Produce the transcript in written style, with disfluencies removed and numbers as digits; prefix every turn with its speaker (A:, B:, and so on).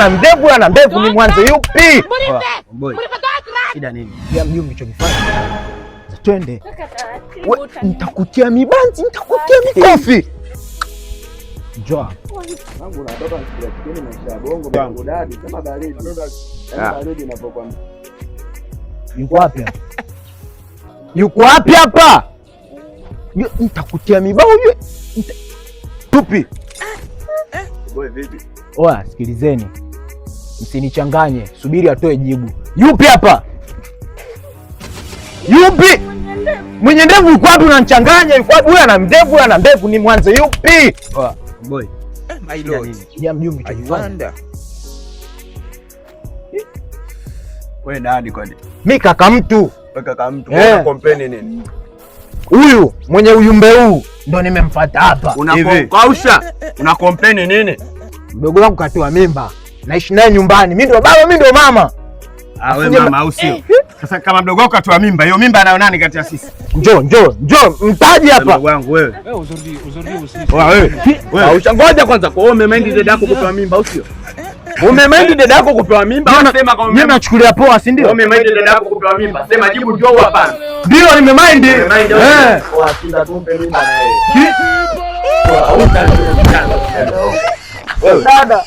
A: ana ndevu, ana ndevu, ni mwanzo yupi?
B: Boy. Shida nini?
A: Ya mjumbe nilichokifanya. Twende. Nitakutia mibanzi, nitakutia mikofi. Njoo.
C: Wangu unatoka msikitini maisha bongo bangu dadi kama baridi. Baridi inapokuwa.
A: Yuko wapi hapa? Yuko wapi hapa? Nitakutia mibao ujue. Tupi.
C: Boy vipi?
A: Oa, sikilizeni. Msinichanganye, subiri atoe jibu. Yupi hapa? Yupi? Mwenye ndevu yuko wapi unanichanganya? Yuko wapi? Huyu ana ndevu, ana ndevu, ni mwanzo yupi?
B: Oa, boy.
D: My lord.
A: Ya mjumbe tukifanya.
C: Wewe nani kwani?
A: Mimi kaka mtu.
C: Wewe kaka mtu. Una kompeni nini?
A: Huyu mwenye ujumbe huu ndo nimemfuata hapa.
C: Unakausha. Una kompeni nini?
A: Mdogo wangu katiwa mimba. Naishi naye nyumbani. Mimi ndo baba, mimi ndo mama.
C: Wewe mama au sio? Sasa kama mdogo wako katiwa mimba, hiyo mimba anayo nani kati ya sisi?
A: Njoo, mtaji hapa.
C: Mdogo wangu wewe.
D: Wewe uzuri usisi.
C: Wewe. Ushangoja kwanza kwa umemind dada yako kupewa mimba au sio? Umemind dada yako kupewa mimba? Unasema kama
A: mimi nachukulia poa, si ndio?
C: Umemind dada yako kupewa mimba. Sema jibu ndio hapa.
A: Ndio nimemind.
C: Washinda tumpe mimba na yeye.
A: Wewe. Dada.